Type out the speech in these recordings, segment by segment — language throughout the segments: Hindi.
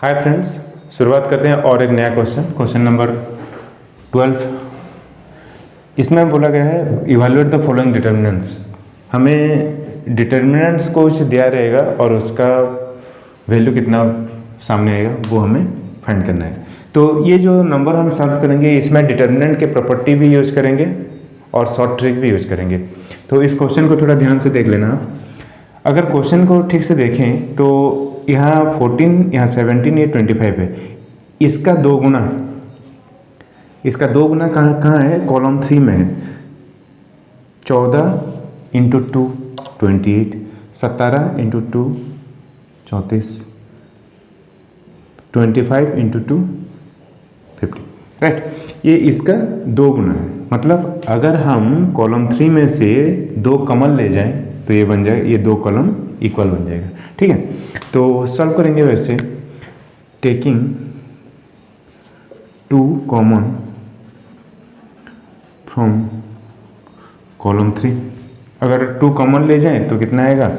हाय फ्रेंड्स, शुरुआत करते हैं और एक नया क्वेश्चन नंबर 12। इसमें बोला गया है इवैल्यूएट द फॉलोइंग डिटर्मिनेंट्स। हमें डिटर्मिनेंट्स कुछ दिया रहेगा और उसका वैल्यू कितना सामने आएगा वो हमें फाइंड करना है। तो ये जो नंबर हम सॉल्व करेंगे इसमें डिटर्मिनेंट के प्रॉपर्टी भी यूज करेंगे और शॉर्ट ट्रिक भी यूज करेंगे। तो इस क्वेश्चन को थोड़ा ध्यान से देख लेना। अगर क्वेश्चन को ठीक से देखें तो यहाँ 14, यहाँ 17, ये 25 है। इसका दो गुना कहाँ है? कॉलम 3 में है। 14 इंटू 2 28, 17 इंटू 2 34, 25 इंटू 2 50, राइट। ये इसका दो गुना है। मतलब अगर हम कॉलम 3 में से दो कॉमन ले जाएं तो ये बन जाएगा, ये दो कॉलम इक्वल बन जाएगा। ठीक है, तो सॉल्व करेंगे वैसे। टेकिंग 2 कॉमन फ्रॉम कॉलम 3, अगर 2 कॉमन ले जाएं तो कितना आएगा?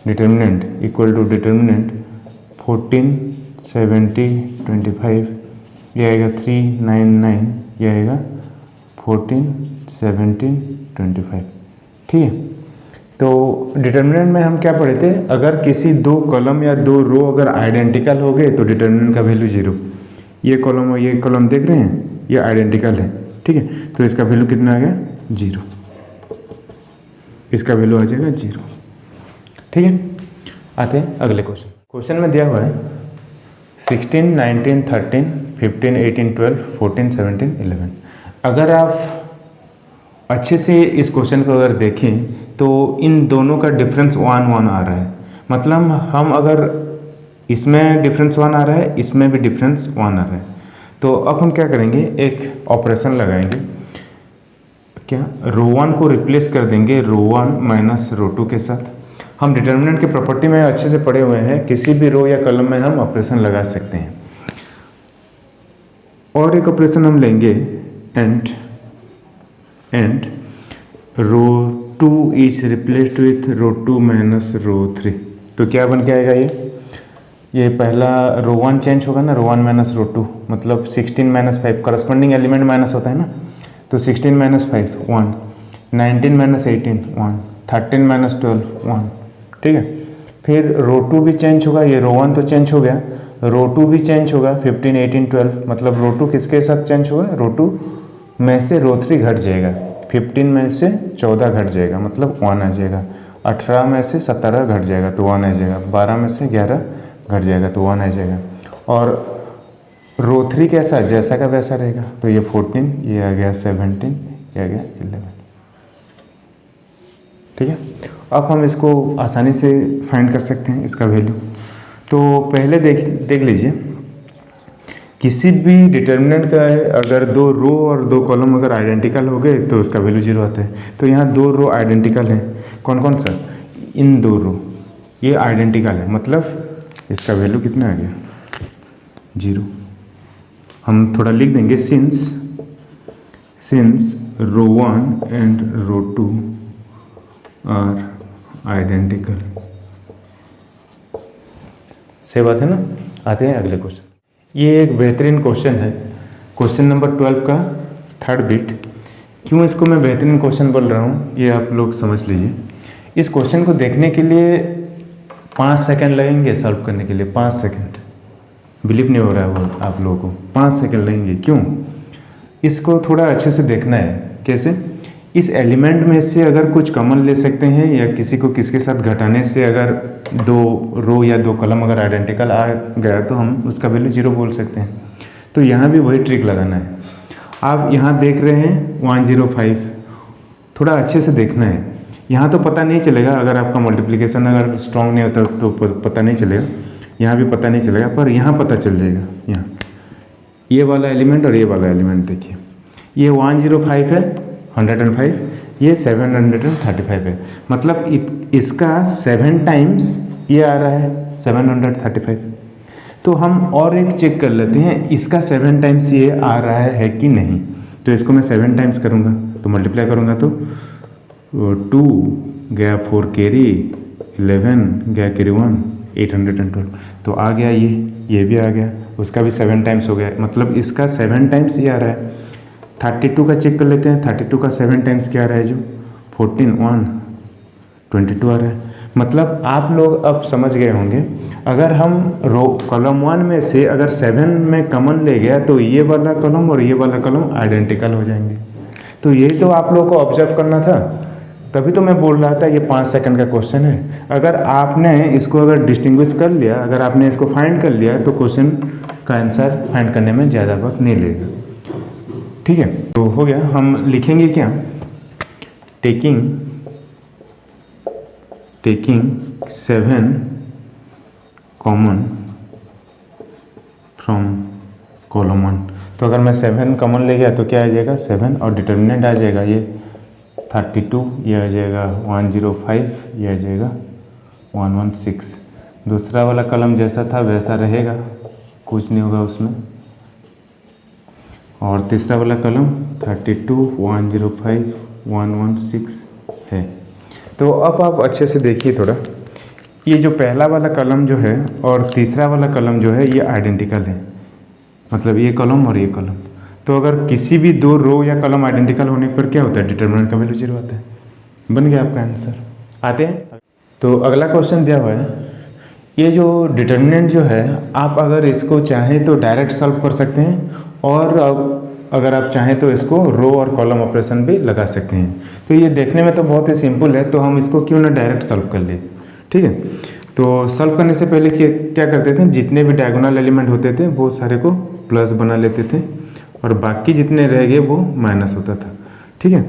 डिटर्मिनेंट इक्वल टू डिटर्मिनेंट 14 70 25, ये आएगा 399, ये आएगा 14 17 25। ठीक है, तो डिटर्मिनेंट में हम क्या पढ़े थे? अगर किसी दो कॉलम या दो रो अगर आइडेंटिकल हो गए तो डिटर्मिनेंट का वैल्यू 0। ये कॉलम और ये कॉलम देख रहे हैं, ये आइडेंटिकल है। ठीक है, तो इसका वैल्यू कितना आ गया? 0। इसका वैल्यू आ जाएगा 0। ठीक है, आते हैं अगले क्वेश्चन में दिया हुआ है 16 19 13 15 18 12 14 17 11। अगर आप अच्छे से इस क्वेश्चन को अगर देखें तो इन दोनों का डिफरेंस 1 1 आ रहा है। मतलब हम अगर इसमें डिफरेंस 1 आ रहा है, इसमें भी डिफरेंस 1 आ रहा है। तो अब हम क्या करेंगे? एक ऑपरेशन लगाएंगे। क्या? रो 1 को रिप्लेस कर देंगे रो 1 माइनस रो 2 के साथ। हम डिटर्मिनेंट की प्रॉपर्टी में अच्छे से पढ़े हुए हैं, किसी भी रो या कॉलम में हम ऑपरेशन लगा सकते हैं। और एक ऑपरेशन हम लेंगे and row 2 is replaced with row 2 minus row 3। तो क्या बन के आएगा? ये पहला रो 1 चेंज होगा ना, रो 1 माइनस रो 2, मतलब 16 माइनस 5, करस्पॉन्डिंग एलिमेंट माइनस होता है ना। तो 16 माइनस 5 1, 19 माइनस 18 1, 13 माइनस 12 1। ठीक है, फिर रो 2 भी चेंज होगा। ये रो 1 तो चेंज हो गया, रो 2 भी चेंज होगा 15 18 12। मतलब रो 2 किसके साथ चेंज होगा? रो 2 में से रो 3 घट जाएगा, 15 में से 14 घट जाएगा, मतलब 1 आ जाएगा। 18 में से 17 घट जाएगा तो 1 आ जाएगा। 12 में से 11 घट जाएगा तो 1 आ जाएगा। और रो 3 कैसा? जैसा का वैसा रहेगा। तो ये 14, ये आ गया 17, ये आ गया 11। ठीक है, अब हम इसको आसानी से फाइंड कर सकते हैं इसका वैल्यू। तो पहले देख लीजिए, किसी भी डिटर्मिनेंट का अगर दो रो और दो कॉलम अगर आइडेंटिकल हो गए तो उसका वैल्यू 0 आता है। तो यहाँ दो रो आइडेंटिकल हैं। कौन कौन सा? इन दो रो ये आइडेंटिकल है, मतलब इसका वैल्यू कितना आ गया? 0। हम थोड़ा लिख देंगे, since row 1 and row 2 are identical. सही बात है ना। आते हैं अगले क्वेश्चन। ये एक बेहतरीन क्वेश्चन है, क्वेश्चन नंबर 12 का थर्ड बिट। क्यों इसको मैं बेहतरीन क्वेश्चन बोल रहा हूँ ये आप लोग समझ लीजिए। इस क्वेश्चन को देखने के लिए 5 सेकंड लगेंगे, सॉल्व करने के लिए 5 सेकंड। बिलीव नहीं हो रहा है वो आप लोगों को, 5 सेकंड लगेंगे। क्यों? इसको थोड़ा अच्छे से देखना है। कैसे? इस एलिमेंट में से अगर कुछ कॉमन ले सकते हैं या किसी को किसके साथ घटाने से अगर दो रो या दो कॉलम अगर आइडेंटिकल आ गया तो हम उसका वैल्यू 0 बोल सकते हैं। तो यहाँ भी वही ट्रिक लगाना है। आप यहाँ देख रहे हैं 105, थोड़ा अच्छे से देखना है। यहाँ तो पता नहीं चलेगा, अगर आपका मल्टीप्लिकेशन अगर स्ट्रॉन्ग नहीं होता तो पता नहीं चलेगा। यहाँ भी पता नहीं चलेगा, पर यहाँ पता चल जाएगा। यहाँ ये वाला एलिमेंट और ये वाला एलिमेंट देखिए, ये 105 है 105, ये 735 है। मतलब इसका 7 टाइम्स ये आ रहा है 735। तो हम और एक चेक कर लेते हैं, इसका 7 टाइम्स ये आ रहा है कि नहीं। तो इसको मैं 7 टाइम्स करूँगा तो मल्टीप्लाई करूँगा तो 2 गया 4 कैरी 11 गया कैरी 1 812। तो आ गया ये ये भी आ गया, उसका भी 7 टाइम्स हो गया, मतलब इसका 7 टाइम्स ये आ रहा है। 32 का चेक कर लेते हैं, 32 का 7 टाइम्स क्या आ रहा है जो 14 1 22 आ रहा है। मतलब आप लोग अब समझ गए होंगे, अगर हम रो कॉलम 1 में से अगर 7 में कॉमन ले गया तो ये वाला कॉलम और ये वाला कॉलम आइडेंटिकल हो जाएंगे। तो यही तो आप लोग को ऑब्जर्व करना था, तभी तो मैं बोल रहा था ये 5 सेकंड का क्वेश्चन है। अगर आपने इसको अगर डिस्टिंग्विश कर लिया, अगर आपने इसको फाइंड कर लिया तो क्वेश्चन का आंसर फाइंड करने में ज़्यादा वक्त नहीं लगेगा। ठीक है, तो हो गया। हम लिखेंगे क्या, टेकिंग 7 कॉमन फ्रॉम कॉलम 1। तो अगर मैं 7 कॉमन ले गया तो क्या आ जाएगा 7 और डिटर्मिनेंट आ जाएगा ये 32, ये आ जाएगा 105, ये आ जाएगा 116। दूसरा वाला कॉलम जैसा था वैसा रहेगा, कुछ नहीं होगा उसमें। और तीसरा वाला कॉलम 32, 105, 116 है। तो अब आप अच्छे से देखिए थोड़ा, ये जो पहला वाला कॉलम जो है और तीसरा वाला कॉलम जो है ये आइडेंटिकल है, मतलब ये कॉलम और ये कॉलम। तो अगर किसी भी दो रो या कॉलम आइडेंटिकल होने पर क्या होता है, डिटर्मिनेंट का वैल्यू 0 आता है। बन गया आपका आंसर। आते हैं तो अगला क्वेश्चन दिया हुआ है, ये जो डिटर्मिनेंट जो है आप अगर इसको चाहें तो डायरेक्ट सॉल्व कर सकते हैं, और अगर आप चाहें तो इसको रो और कॉलम ऑपरेशन भी लगा सकते हैं। तो ये देखने में तो बहुत ही सिंपल है, तो हम इसको क्यों ना डायरेक्ट सॉल्व कर ले। ठीक है, तो सॉल्व करने से पहले क्या करते थे, जितने भी डायगोनल एलिमेंट होते थे वो सारे को प्लस बना लेते थे और बाकी जितने रह गए वो माइनस होता था। ठीक है,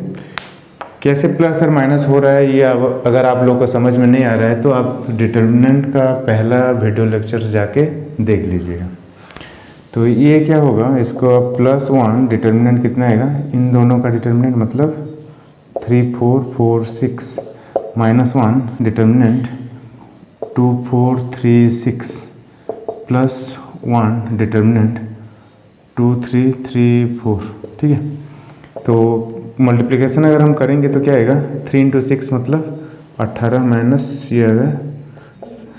कैसे प्लस और माइनस हो रहा है ये अगर आप लोग को समझ में नहीं आ रहा है तो आप डिटर्मिनेंट का पहला वीडियो लेक्चर जाके देख लीजिएगा। तो ये क्या होगा, इसको +1 डिटर्मिनेंट कितना आएगा, इन दोनों का डिटर्मिनेंट मतलब 3 4 4 6 -1 डिटर्मिनेंट 2 4 3 6 +1 डिटर्मिनेंट 2 3 3 4। ठीक है, तो मल्टीप्लिकेशन अगर हम करेंगे तो क्या आएगा, 3 × 6 मतलब 18 माइनस ये आएगा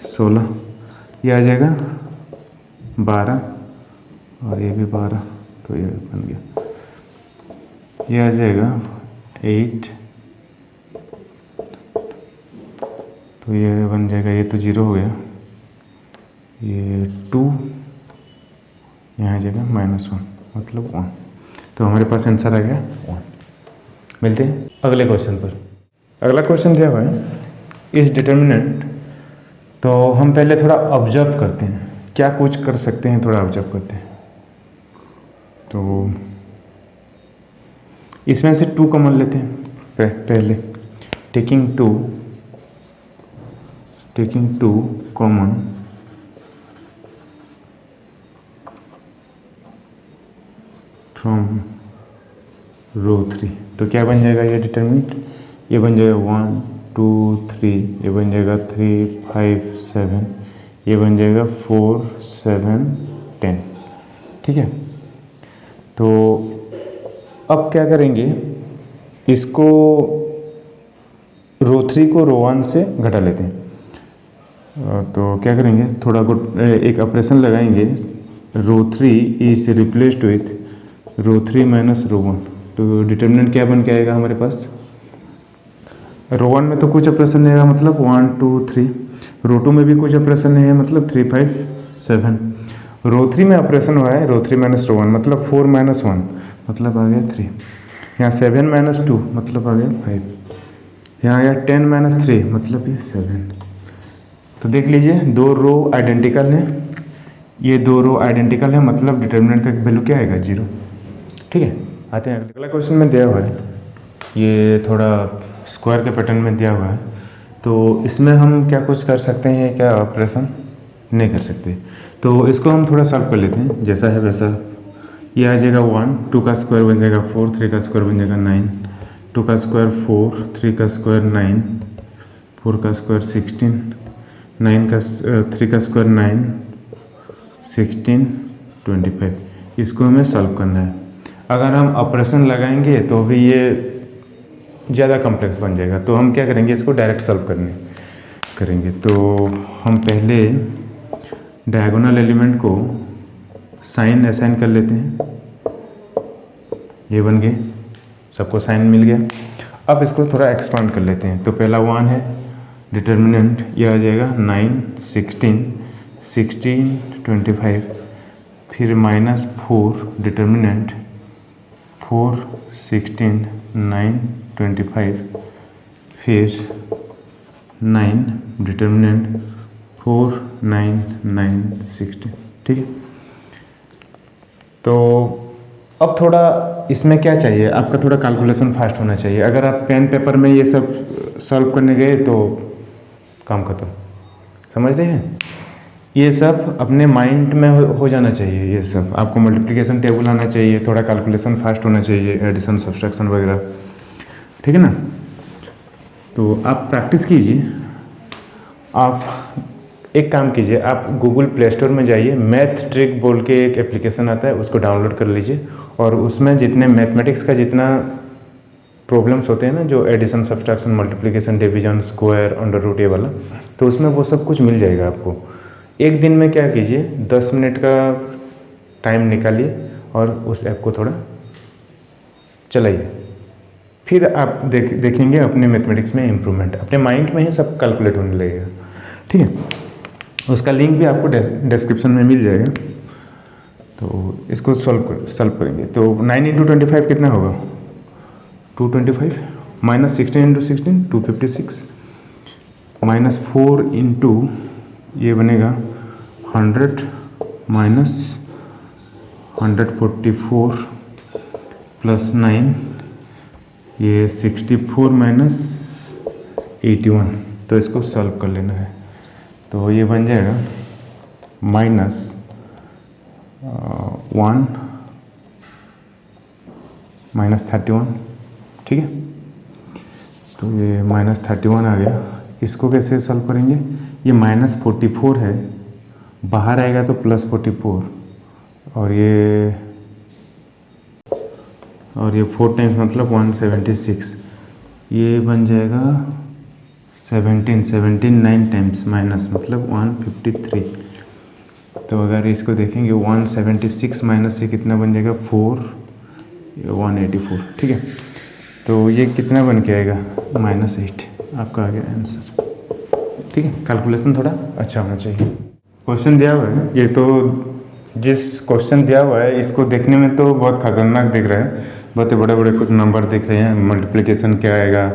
16, ये आ जाएगा 12 और ये भी 12, तो ये बन गया, ये आ जाएगा 8, तो ये बन जाएगा, ये तो 0 हो गया, ये 2, यहाँ आ जाएगा -1 मतलब 1। तो हमारे पास आंसर आ गया 1। मिलते हैं अगले क्वेश्चन पर। अगला क्वेश्चन दिया हुआ है, इस डिटर्मिनेंट, तो हम पहले थोड़ा ऑब्जर्व करते हैं क्या कुछ कर सकते हैं, थोड़ा ऑब्जर्व करते हैं। तो इसमें से 2 कॉमन लेते हैं पहले, टेकिंग 2 कॉमन फ्रॉम रो 3। तो क्या बन जाएगा ये डिटर्मिनेंट, ये बन जाएगा 1 2 3, ये बन जाएगा 3 5 7, ये बन जाएगा 4 7 10। ठीक है, तो अब क्या करेंगे, इसको रो 3 को रो 1 से घटा लेते हैं। तो क्या करेंगे, थोड़ा एक ऑपरेशन लगाएंगे, row 3 is replaced with row 3 minus row 1। तो डिटर्मिनेंट क्या बन के आएगा हमारे पास, रो 1 में तो कुछ ऑपरेशन नहीं है मतलब 1 2 3, रो 2 में भी कुछ ऑपरेशन नहीं है मतलब 3 5 7, रो 3 में ऑपरेशन हुआ है रो 3 माइनस रो 1 मतलब 4 - 1 मतलब आ गया 3, यहाँ 7 - 2 मतलब आ गया 5, यहाँ आया 10 - 3 मतलब ये 7। तो देख लीजिए 2 रो आइडेंटिकल हैं, ये 2 रो आइडेंटिकल है, मतलब डिटर्मिनेंट का वैल्यू क्या आएगा 0। ठीक है, आते हैं अगला क्वेश्चन में दिया हुआ है, ये थोड़ा स्क्वायर के पैटर्न में दिया हुआ है। तो इसमें हम क्या कुछ कर सकते हैं, क्या ऑपरेशन नहीं कर सकते। तो इसको हम थोड़ा सॉल्व कर लेते हैं, जैसा है वैसा। ये आ जाएगा 1, 2 का स्क्वायर बन जाएगा 4, 3 का स्क्वायर बन जाएगा 9, 2 का स्क्वायर 4, 3 का स्क्वायर 9, 4 का स्क्वायर 16, 3 का स्क्वायर 9, 16 25। इसको हमें सॉल्व करना है। अगर हम ऑपरेशन लगाएंगे तो भी ये ज़्यादा कॉम्प्लेक्स बन जाएगा, तो हम क्या करेंगे, इसको डायरेक्ट सॉल्व करेंगे। तो हम पहले डायगोनल एलिमेंट को साइन असाइन कर लेते हैं, ये बन गए, सबको साइन मिल गया। अब इसको थोड़ा एक्सपांड कर लेते हैं। तो पहला 1 है, डिटर्मिनेंट ये आ जाएगा 9, 16, 25, फिर -4 डिटर्मिनेंट 4, 16, 9, 25, फिर 9 डिटर्मिनेंट 4, 9, 9, 16। ठीक है। तो अब थोड़ा इसमें क्या चाहिए, आपका थोड़ा कैलकुलेशन फास्ट होना चाहिए। अगर आप पेन पेपर में ये सब सॉल्व करने गए तो काम खत्म, समझ रहे हैं। ये सब अपने माइंड में हो जाना चाहिए। ये सब आपको मल्टीप्लिकेशन टेबल आना चाहिए, थोड़ा कैलकुलेशन फास्ट होना चाहिए, एडिशन सब्सट्रैक्शन वगैरह, ठीक है ना। तो आप प्रैक्टिस कीजिए। आप एक काम कीजिए, आप गूगल प्ले स्टोर में जाइए, मैथ ट्रिक बोल के एक एप्लीकेशन आता है, उसको डाउनलोड कर लीजिए और उसमें जितने मैथमेटिक्स का जितना प्रॉब्लम्स होते हैं ना, जो addition subtraction multiplication division square under root ये वाला, तो उसमें वो सब कुछ मिल जाएगा आपको। एक दिन में क्या कीजिए, 10 मिनट का टाइम निकालिए और उस ऐप को थोड़ा चलाइए, फिर आप देखेंगे अपने मैथमेटिक्स में इम्प्रूवमेंट, अपने माइंड में ही सब कैलकुलेट होने लगेगा। ठीक है, उसका लिंक भी आपको डिस्क्रिप्शन में मिल जाएगा। तो इसको सॉल्व करेंगे। तो 9 × 25 कितना होगा, 225, -16 × 16 256, -4 × ये बनेगा 100, -144 +9 ये 64 -81। तो इसको सॉल्व कर लेना है। तो ये बन जाएगा -1 -31। ठीक है, तो ये -31 आ गया। इसको कैसे सॉल्व करेंगे, ये -44 है, बाहर आएगा तो +44 और ये 4 टाइम्स मतलब 176, ये बन जाएगा 17 9 टाइम्स माइनस मतलब 153। तो अगर इसको देखेंगे 176 माइनस से कितना बन जाएगा 4, 184। ठीक है, तो ये कितना बन के आएगा -8, आपका आ गया आंसर। ठीक है, कैलकुलेशन थोड़ा अच्छा होना चाहिए। क्वेश्चन दिया हुआ है, ये तो जिस क्वेश्चन दिया हुआ है इसको देखने में तो बहुत खतरनाक दिख रहा है, बहुत बड़े बड़े कुछ नंबर दिख रहे हैं, मल्टीप्लिकेशन क्या आएगा,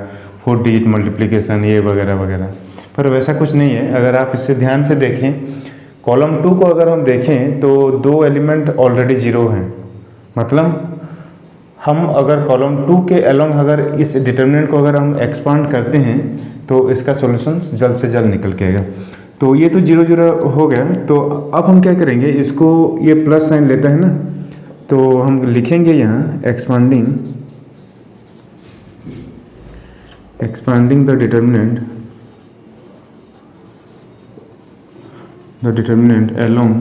4 डिजिट मल्टीप्लिकेशन ये वगैरह वगैरह, पर वैसा कुछ नहीं है। अगर आप इसे ध्यान से देखें, कॉलम 2 को अगर हम देखें तो 2 एलिमेंट ऑलरेडी 0 हैं, मतलब हम अगर कॉलम 2 के अलोंग अगर इस डिटर्मिनेंट को अगर हम एक्सपांड करते हैं तो इसका सॉल्यूशन जल्द से जल्द निकल के आएगा। तो ये तो 0 0 हो गया। तो अब हम क्या करेंगे, इसको ये प्लस साइन लेता है ना, तो हम लिखेंगे यहाँ expanding the determinant along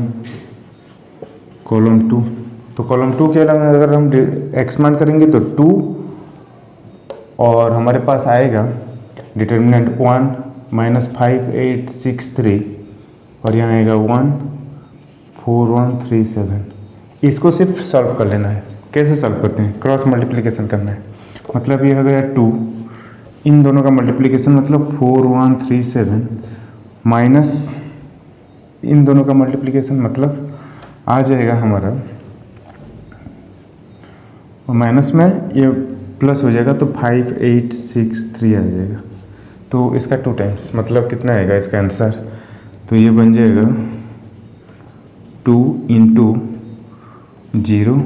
column 2। तो कॉलम 2 के अलोंग अगर हम एक्सपांड करेंगे तो 2 और हमारे पास आएगा डिटर्मिनेंट 1 -5863 और यहाँ आएगा 14137। इसको सिर्फ सॉल्व कर लेना है। कैसे सॉल्व करते हैं, क्रॉस मल्टीप्लिकेशन करना है, मतलब ये हो गया 2, इन दोनों का मल्टीप्लिकेशन मतलब 4137 माइनस इन दोनों का मल्टीप्लिकेशन मतलब आ जाएगा हमारा, और माइनस में ये प्लस हो जाएगा तो 5863 आ जाएगा। तो इसका 2 टाइम्स मतलब कितना आएगा इसका आंसर, तो ये बन जाएगा 2 × 0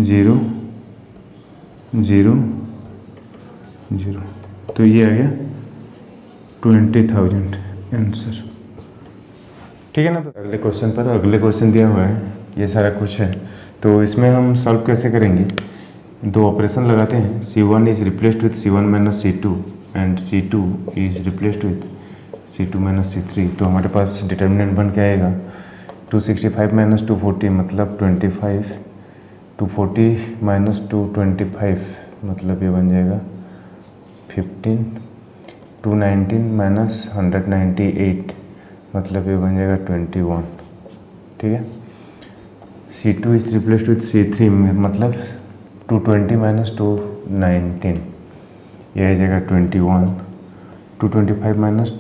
0 0 0, तो ये आ गया 20,000 आंसर। ठीक है ना। तो अगले क्वेश्चन पर, अगले क्वेश्चन दिया हुआ है, ये सारा कुछ है। तो इसमें हम सॉल्व कैसे करेंगे, 2 ऑपरेशन लगाते हैं, C1 is replaced with C1 - C2 and C2 is replaced with C2 - C3। तो हमारे पास डिटर्मिनेंट बन के आएगा 265 - 240 मतलब 25, 240 - 225 मतलब ये बन जाएगा 15, 219 - 198 मतलब ये बन जाएगा 21, ठीक है। C2 is replaced with C3 मतलब 220 माइनस 219, यह आ जाएगा 21, 225 माइनस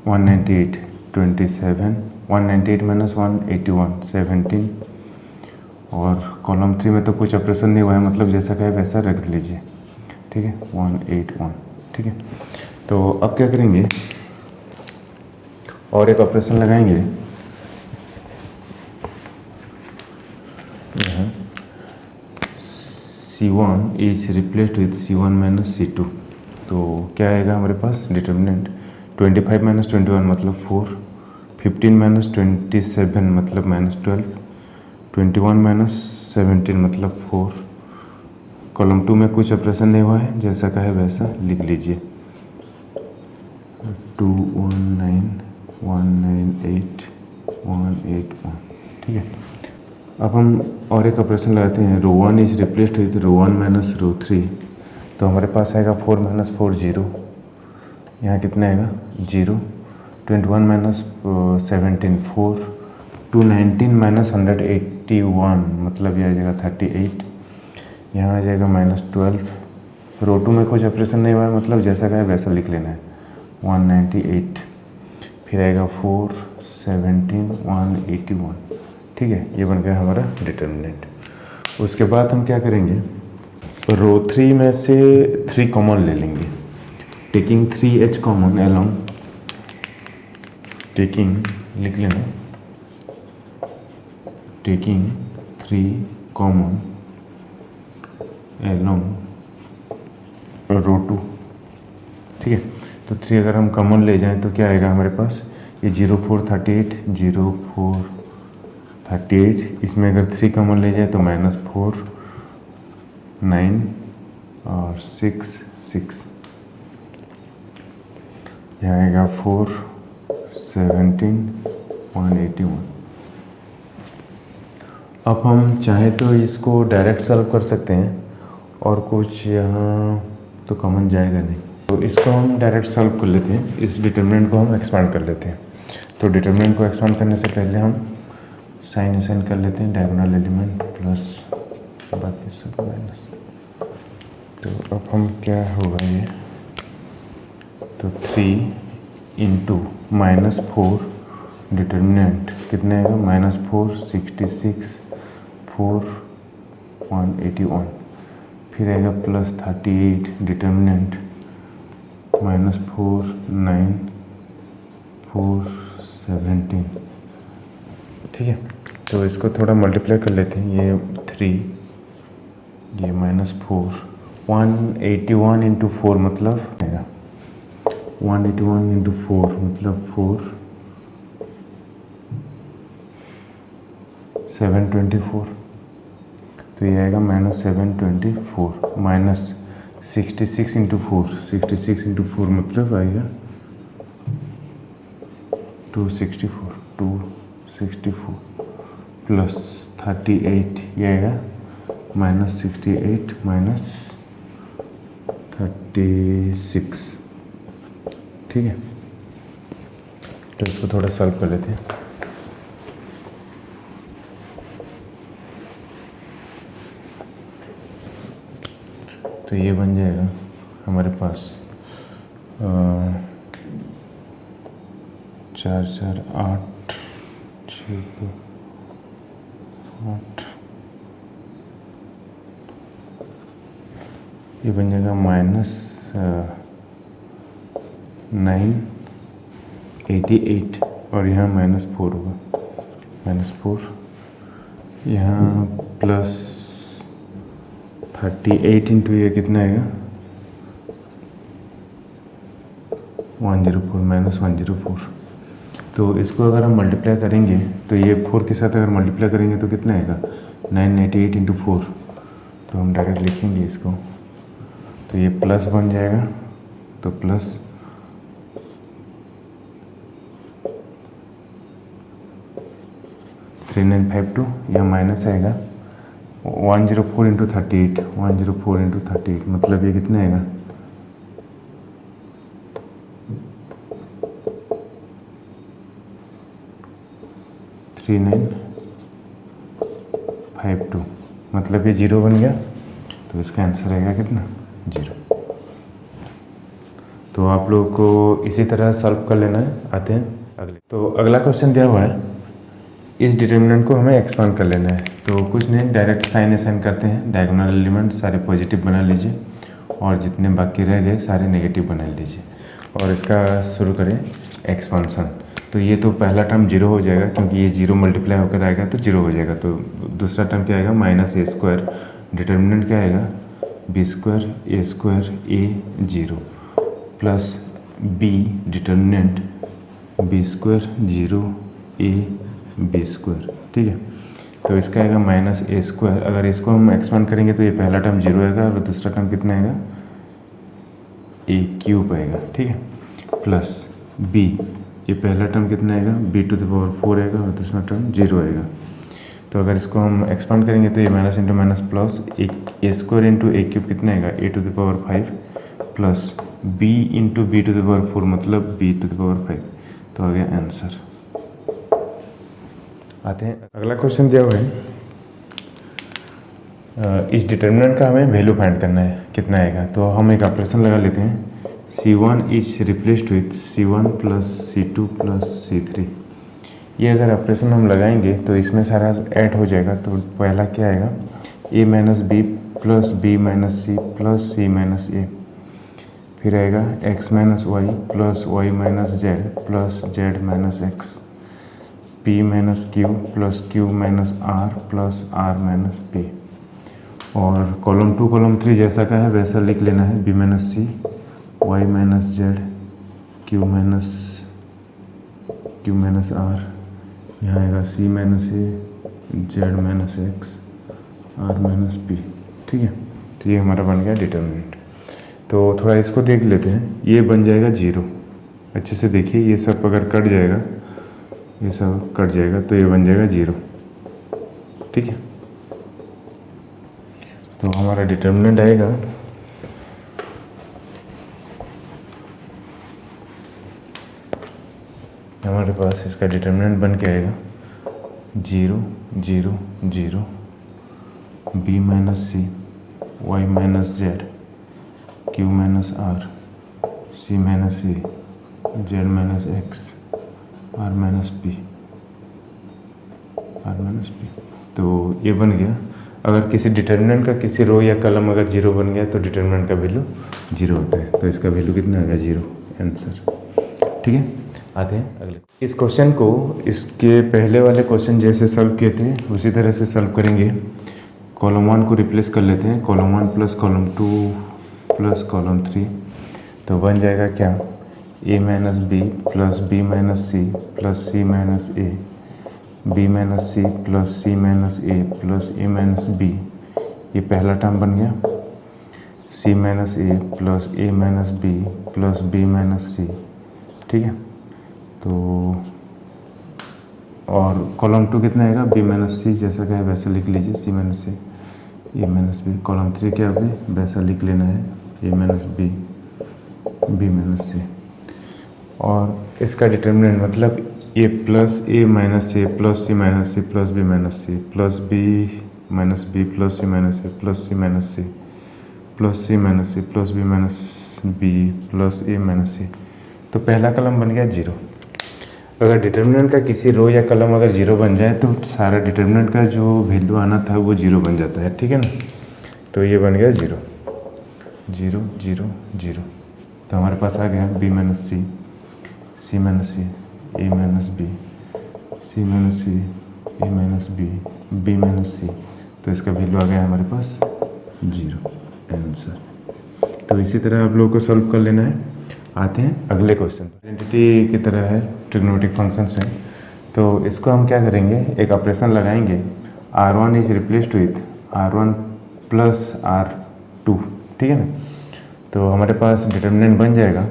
198 27, 198 माइनस 181 17, और कॉलम 3 में तो कुछ ऑपरेशन नहीं हुआ है, मतलब जैसा कहे वैसा रख लीजिए, ठीक है। 181, ठीक है। तो अब क्या करेंगे, और एक ऑपरेशन लगाएंगे। यहाँ C1 is replaced with C1 minus C2, तो क्या आएगा हमारे पास डिटर्मिनेंट 25 माइनस 21 मतलब 4, 15 माइनस 27 मतलब -12, 21 माइनस 17 मतलब 4। कॉलम 2 में कुछ ऑपरेशन नहीं हुआ है, जैसा का है वैसा लिख लीजिए। 219 198 181, ठीक है। अब हम और एक ऑपरेशन लगाते हैं। Row 1 is replaced with row 1 minus row 3, तो हमारे पास आएगा 4 माइनस 4 0, यहाँ कितना आएगा 0, 21 माइनस 17 4, 219 माइनस 181 मतलब ये आ जाएगा 38, यहाँ आ जाएगा -12। रो 2 में कुछ ऑपरेशन नहीं हुआ है, मतलब जैसा का है वैसा लिख लेना है। 198, फिर आएगा 4 17 181, ठीक है। ये बन गया हमारा डिटर्मिनेंट। उसके बाद हम क्या करेंगे, रो 3 में से 3 कॉमन ले लेंगे, taking 3h common along, taking लिख लेना, टेकिंग 3 कॉमन अलोंग रो 2, ठीक है। तो 3 अगर हम कॉमन ले जाएं तो क्या आएगा हमारे पास, ये 0438 0438, इसमें अगर 3 कॉमन ले जाए तो -4 9 और 6 6, यहाँ आएगा 4 17 181। अब हम चाहें तो इसको डायरेक्ट सॉल्व कर सकते हैं, और कुछ यहाँ तो कॉमन जाएगा नहीं, तो इसको हम डायरेक्ट सॉल्व कर लेते हैं। इस डिटर्मिनेंट को हम एक्सपांड कर लेते हैं। तो डिटर्मिनेंट को एक्सपांड करने से पहले हम साइन असाइन कर लेते हैं, डायगोनल एलिमेंट प्लस बाकी सब माइनस। तो अब हम क्या होगा ये, तो 3 इंटू -4 डिटर्मिनेंट कितने आएगा, -4 66 4 181, फिर आएगा +38 डिटर्मिनेंट -4 9 4 17, ठीक है। तो इसको थोड़ा मल्टीप्लाई कर लेते हैं, ये 3 ये -4 181 इंटू 4 मतलब आएगा 181 इंटू 4 मतलब 4 724, तो ये आएगा -724 माइनस 66 इंटू 4 66 इंटू 4 मतलब आएगा 264 प्लस 38, ये आएगा -68 माइनस 36, ठीक है। तो इसको थोड़ा सॉल्व कर लेते हैं। तो ये बन जाएगा हमारे पास 4 4 8 6 8, ये बन जाएगा -988, और यहाँ -4 होगा, -4, यहाँ प्लस 38 इंटू ये कितना आएगा 104 -104। तो इसको अगर हम मल्टीप्लाई करेंगे तो ये 4 के साथ अगर मल्टीप्लाई करेंगे तो कितना आएगा 988 इंटू 4, तो हम डायरेक्ट लिखेंगे इसको, तो ये प्लस बन जाएगा, तो प्लस 3952, यह माइनस आएगा 104 इंटू 38 104 इंटू 38 मतलब ये कितना आएगा 1 0.3952, मतलब ये 0 बन गया, तो इसका आंसर आएगा कितना 0। तो आप लोगों को इसी तरह सॉल्व कर लेना है। आते हैं अगले। तो अगला क्वेश्चन दिया हुआ है, इस डिटर्मिनेंट को हमें एक्सपांड कर लेना है। तो कुछ नहीं, डायरेक्ट साइन असाइन करते हैं। डायगोनल एलिमेंट सारे पॉजिटिव बना लीजिए और जितने बाकी रह गए सारे नेगेटिव बना लीजिए और इसका शुरू करें एक्सपांसन। तो ये तो पहला टर्म 0 हो जाएगा क्योंकि ये 0 मल्टीप्लाई होकर आएगा तो 0 हो जाएगा। तो दूसरा टर्म क्या आएगा -a²। डिटर्मिनेंट क्या आएगा b² a² a 0 plus b determinant b² 0 a b²। ठीक है, तो इसका आएगा -a²। अगर इसको हम एक्सपांड करेंगे तो ये पहला टर्म 0 आएगा और दूसरा टर्म कितना आएगा a³ आएगा। ठीक है, प्लस b, ये पहला टर्म कितना आएगा b⁴ आएगा और दूसरा टर्म 0 आएगा। तो अगर इसको हम एक्सपांड करेंगे तो ये minus into minus plus a² into a³ कितना आएगा a⁵ plus b into b⁴ मतलब b⁵। तो आ गया आंसर। आते हैं अगला क्वेश्चन दिया हुआ है, इस डिटर्मिनेंट का हमें वैल्यू फाइंड करना है, कितना आएगा। तो हम एक ऑपरेशन लगा लेते हैं, c1 is replaced with c1 plus c2 plus c3। ये अगर ऑपरेशन हम लगाएंगे तो इसमें सारा ऐड हो जाएगा। तो पहला क्या आएगा a minus B plus B minus C plus C minus A, फिर आएगा x minus Y plus Y minus Z plus Z minus X, p minus Q plus Q minus R plus R minus P. और कॉलम 2 कॉलम 3 जैसा का है वैसा लिख लेना है, b minus C Y minus Z Q minus R, यहाँ आएगा c minus A Z minus X R minus P. ठीक है, तो ये हमारा बन गया डिटर्मिनेंट। तो थोड़ा इसको देख लेते हैं, ये बन जाएगा 0। अच्छे से देखिए, ये सब अगर कट जाएगा, ये सब कट जाएगा तो ये बन जाएगा 0। ठीक है, तो हमारा डिटर्मिनेंट आएगा हमारे पास, इसका डिटर्मिनेंट बन के आएगा 0 0 0 b minus C Y minus Z Q minus R C minus A Z minus X R minus P तो ये बन गया। अगर किसी डिटर्मिनेंट का किसी रो या कलम अगर 0 बन गया तो डिटर्मिनेंट का वैल्यू 0 होता है। तो इसका वैल्यू कितना आएगा 0, आंसर। ठीक है, आते हैं अगले। इस क्वेश्चन को इसके पहले वाले क्वेश्चन जैसे सॉल्व किए थे उसी तरह से सॉल्व करेंगे। कॉलम 1 को रिप्लेस कर लेते हैं, column 1 plus column 2 plus column 3। तो बन जाएगा क्या a minus B plus B minus C plus C minus A, B minus C plus C minus A plus A minus B. ये पहला टर्म बन गया, C minus A plus A minus B plus B minus C. ठीक है, तो और कॉलम 2 कितना आएगा बी माइनस सी, जैसा क्या है वैसा लिख लीजिए, C minus C A minus B. Column 3 क्या भी वैसा लिख लेना है, A minus B B minus C. और इसका डिटर्मिनेंट मतलब A plus A minus A plus C minus C plus B minus C plus B minus B plus C minus A plus C minus C plus C minus C plus B minus B plus A minus C. तो पहला कलम बन गया 0। अगर डिटर्मिनेंट का किसी रो या कलम अगर 0 बन जाए तो सारा डिटर्मिनेंट का जो वैल्यू आना था वो 0 बन जाता है। ठीक है ना, तो ये बन गया 0 0 0 0। तो हमारे पास आ गया b minus C C minus C A minus B C minus C A minus B B minus C. तो इसका वैल्यू आ गया हमारे पास 0, आंसर। तो इसी तरह आप लोगों को सॉल्व कर लेना है। आते हैं अगले क्वेश्चन पर। आइडेंटिटी की तरह है, ट्रिग्नोमेट्रिक फंक्शंस हैं। तो इसको हम क्या करेंगे, एक ऑपरेशन लगाएंगे, r1 is replaced with r1 plus r2। ठीक है ना, तो हमारे पास डिटर्मिनेंट बन जाएगा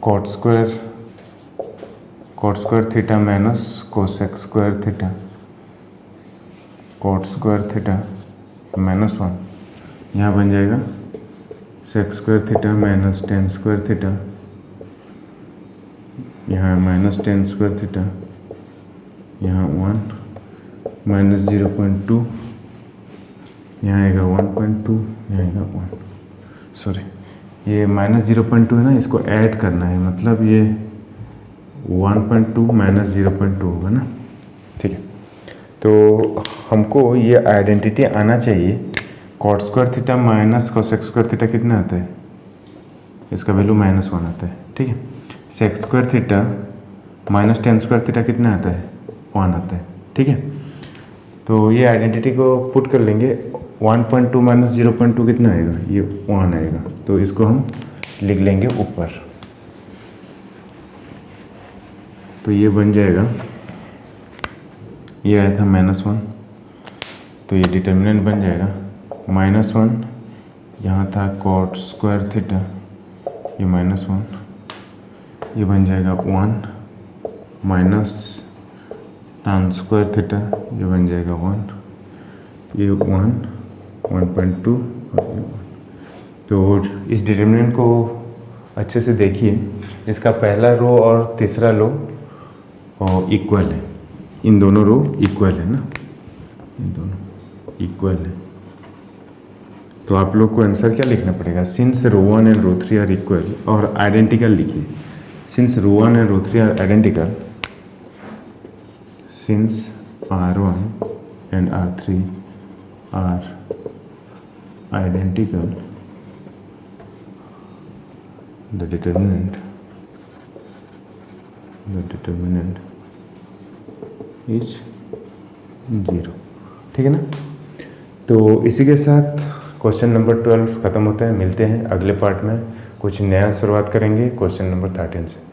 cot square theta minus cosec square theta, cot square theta minus 1। यहाँ बन जाएगा sec square theta minus tan square theta, यहाँ माइनस टेन स्क्वायर थीटा यहाँ 1 माइनस 0.2, यहाँ आएगा 1.2, यहाँ आएगा 1, सॉरी ये माइनस 0.2 है ना, इसको ऐड करना है, मतलब ये 1.2 माइनस 0.2 होगा ना, ठीक है। तो हमको ये आइडेंटिटी आना चाहिए, cot square theta minus cosec square theta कितना आता है, इसका वैल्यू -1 आता है, ठीक है। Sec square theta minus tan square theta कितना आता है, 1 आता है, ठीक है। तो ये आइडेंटिटी को पुट कर लेंगे, 1.2 माइनस 0.2 कितना आएगा, ये 1 आएगा, तो इसको हम लिख लेंगे ऊपर। तो ये बन जाएगा, ये आया था -1, तो ये डिटर्मिनेंट बन जाएगा -1, यहाँ था कॉट स्क्वायर थीटा, ये -1, ये बन जाएगा 1 माइनस tan स्क्वायर थीटा, ये बन जाएगा 1, ये 1, 1.2 और ये 1। तो इस डिटर्मिनेंट को अच्छे से देखिए, इसका पहला रो और तीसरा रो इक्वल है, इन दोनों रो इक्वल है ना, इन दोनों इक्वल है। तो आप लोग को आंसर क्या लिखना पड़ेगा, since row 1 and row 3 are equal, और आइडेंटिकल लिखिए, since row 1 and row 3 are identical, since R1 and R3 are identical, the determinant is 0, ठीक है ना। तो इसी के साथ क्वेश्चन नंबर 12 ख़त्म होता है। मिलते हैं अगले पार्ट में, कुछ नया शुरुआत करेंगे क्वेश्चन नंबर 13 से।